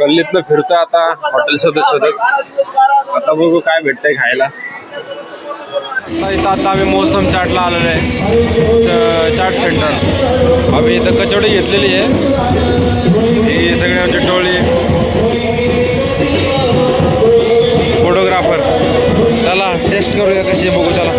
गल्लीतनं फिरतो आता हॉटेल शोधत शोधत. आता बघू काय भेटतंय खायला. आता आम्ही मौसम चाटला आलेलो आहे, चाट सेंटर. आम्ही इथं कचोडी घेतलेली आहे. ही सगळी आमची टोळी फोटोग्राफर. चला टेस्ट करूया कशी बघू. चला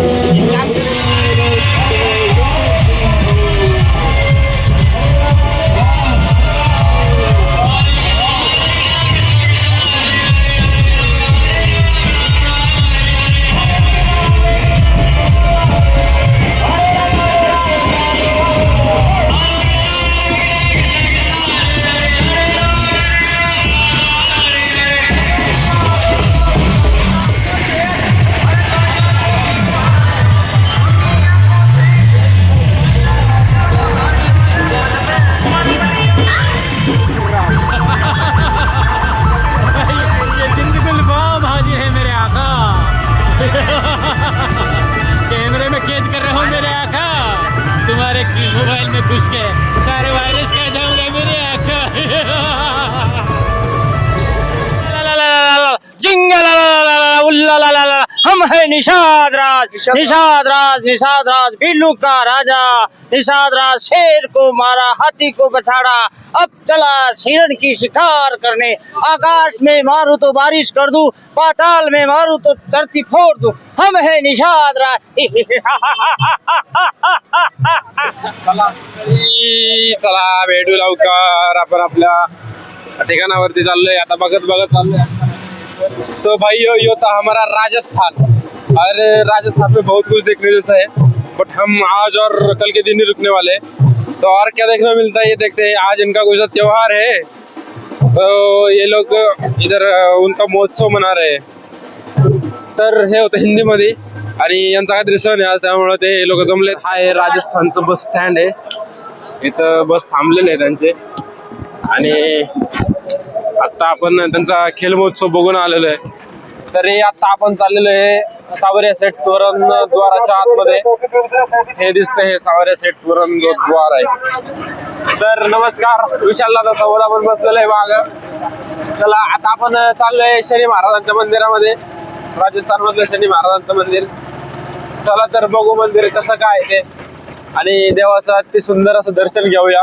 कैमरे में कैद कर रहे हो मेरे आका, तुम्हारे मोबाइल में घुस के सारे वायरस कह जाऊंगा मेरे आका. हम है निषाद राज, निषाद राज, निषाद राज, बिल्लू का राजा. निषाद राज शेर को मारा, हाथी को बछाड़ा, अब चला हिरण की शिकार करने. आकाश में मारू तो बारिश कर दूं, पाताल में मारू तो धरती फोड़ दूं. हम है निषाद राज. चला भेटू लवकर. आपण आपल्या ठिकाणावरती चाललोय. आता बघत बघत चाललोय. तो भाई यो था हमारा राजस्थान. और राजस्थान में बहुत कुछ देखने जैसा है, बट हम आज और कल के दिन ही रुकने वाले हैं. तो और क्या देखने मिलता है ये देखते हैं. आज इनका कोई सा त्योहार है, तो ये लोग इधर उनका महोत्सव मना रहे हैं. तर हे होतं हिंदीमध्ये. आणि यांचा काहीतरी सण आहे आज, त्यामुळे ते लोक जमले. हा आहे राजस्थानचं बस स्टँड आहे. इथं बस थांबलेले आहे त्यांचे. आणि आता आपण त्यांचा खेळ महोत्सव बघून आलेलो आहे. तरी आता आपण चाललेलो आहे सावर्या सेट तोरण द्वाराच्या आतमध्ये. हे दिसतंय हे सावर्या सेट तोरण जो द्वार आहे. तर नमस्कार, विशाल दादा सोबत आपण बसलेलो आहे माग. चला आता आपण चाललोय शनी महाराजांच्या मंदिरामध्ये. राजस्थान मधलं शनी महाराजांचं मंदिर. चला तर बघू मंदिर कसं काय ते, आणि देवाचं अति सुंदर असं दर्शन घेऊया.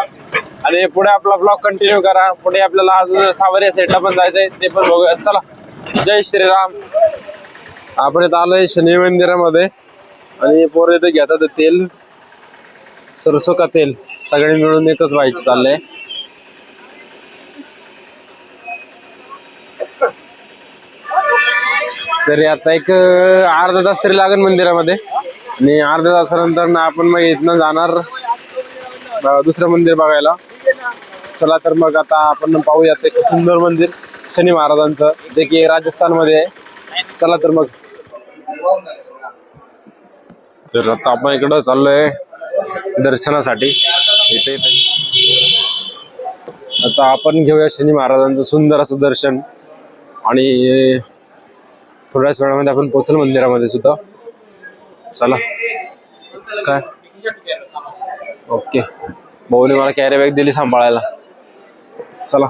आणि पुढे आपला ब्लॉग कंटिन्यू करा. पुढे आपल्याला अजून सावर्या सेटला पण जायचंय, ते पण बघूया. चला, जय श्रीराम. आपण इथं आलोय शनी मंदिरामध्ये. आणि पोरं इथं घेतात तेल, सरसो का तेल. सगळे मिळून एकच व्हायचं चाललंय. तरी आता एक अर्धा तास तरी लागेल मंदिरामध्ये. आणि अर्ध्या तासानंतर ना आपण मग इथनं जाणार दुसरं मंदिर बघायला. चला तर मग आता आपण पाहूयात एक सुंदर मंदिर शनी महाराजांचं, जे की राजस्थान मध्ये आहे. चला तर मग. तर आता आपण इकडं चाललोय दर्शनासाठी. इथे आता आपण घेऊया शनी महाराजांचं सुंदर असं दर्शन. आणि थोड्याच वेळामध्ये आपण पोहोचल मंदिरामध्ये सुद्धा. चला काय ओके. भाऊने मला कॅरी बॅग दिली सांभाळायला. चला,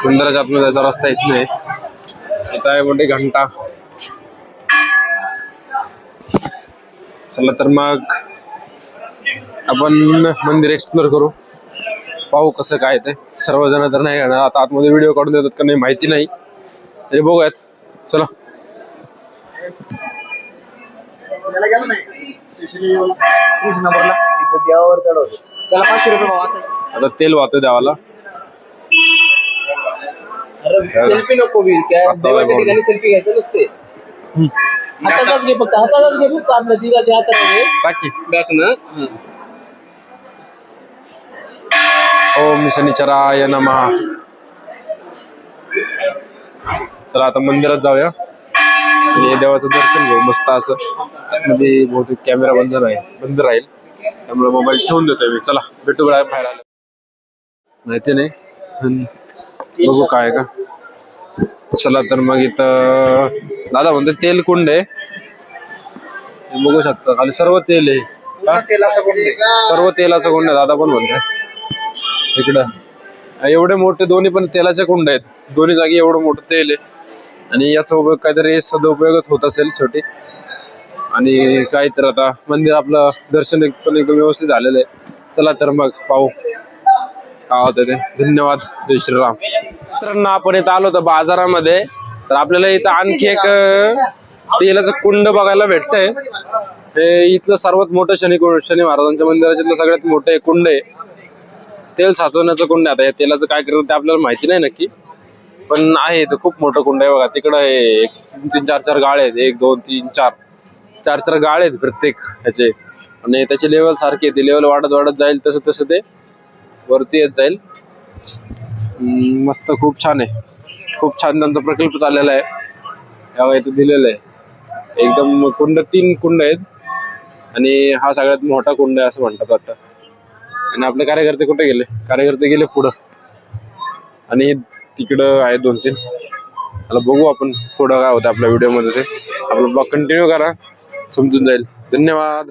मंदिराच्या आतमध्ये जायचा रस्ता इथं आहे. इथं आहे मोठी घंटा. चला तर मग आपण मंदिर एक्सप्लोर करू, पाहू कसं काय ते. सर्वजण तर नाही येणार आता आतमध्ये, व्हिडिओ काढून देतात का नाही माहिती नाही, तरी बघूयात. चला. आता तेल वाहतोय देवाला. सेल्फी नको देवाच्या ठिकाणी सेल्फी घ्यायचं नसते. हातातच घे फक्त, हातातच घे फक्त. आपल्या दिवाच्या हातात टाकी बॅक ना. ओम शनिचराय नमः. चला आता मंदिरात जाऊया आणि देवाचं दर्शन घेऊ मस्त असं. मध्ये बहुतेक कॅमेरा बंद राहील, त्यामुळे मोबाईल ठेवून देतोय मी. चला भेटू बाहेर आलं. माहिती नाही, बघू काय का. चला तर मग इथं दादा म्हणते तेल कुंड आहे, बघू शकता. खाली सर्व तेल आहे, तेलाचा कुंड आहे. सर्व तेलाचा कुंड आहे दादा पण म्हणताय. इकडं एवढे मोठे दोन्ही पण तेलाचे कुंड आहेत, दोन्ही जागी एवढं मोठं तेल आहे आणि याचा उपयोग काहीतरी सदुपयोगच होत असेल शेवटी. आणि काही तर आता मंदिर आपलं दर्शन पण एकदम व्यवस्थित झालेलं आहे. चला तर मग पाहू काय होतं ते. धन्यवाद. जय श्रीराम. मित्रांनो आपण इथं आलो होतो बाजारामध्ये, तर आपल्याला इथं आणखी एक तेलाचं कुंड बघायला भेटतंय. हे इथलं सर्वात मोठं शनी महाराजांच्या मंदिराचं सगळ्यात मोठं हे कुंड आहे. तेल साचवण्याचं कुंड आहे. आता या तेलाचं काय करतात ते आपल्याला माहिती नाही नक्की, पण आहे इथं खूप मोठं कुंड आहे बघा. तिकडं हे 3 4 गाळे आहेत, 1 2 3 4 गाळे आहेत प्रत्येक ह्याचे, आणि त्याचे लेवल सारखे, ते लेवल वाढत जाईल तसं तसं ते वरती येत जाईल. मस्त, खूप छान आहे. खूप छान त्यांचा प्रकल्प चाललेला आहे. यावर इथं दिलेलं आहे एकदम कुंड, 3 कुंड आहेत आणि हा सगळ्यात मोठा कुंड आहे असं म्हणतात वाटतं. आणि आपले कार्यकर्ते कुठे गेले? कार्यकर्ते गेले पुढं आणि तिकडं आहे 2 3. मला बघू आपण पुढं काय होतं आपल्या व्हिडिओमध्ये. ते आपला ब्लॉग कंटिन्यू करा, समजून जाईल. धन्यवाद.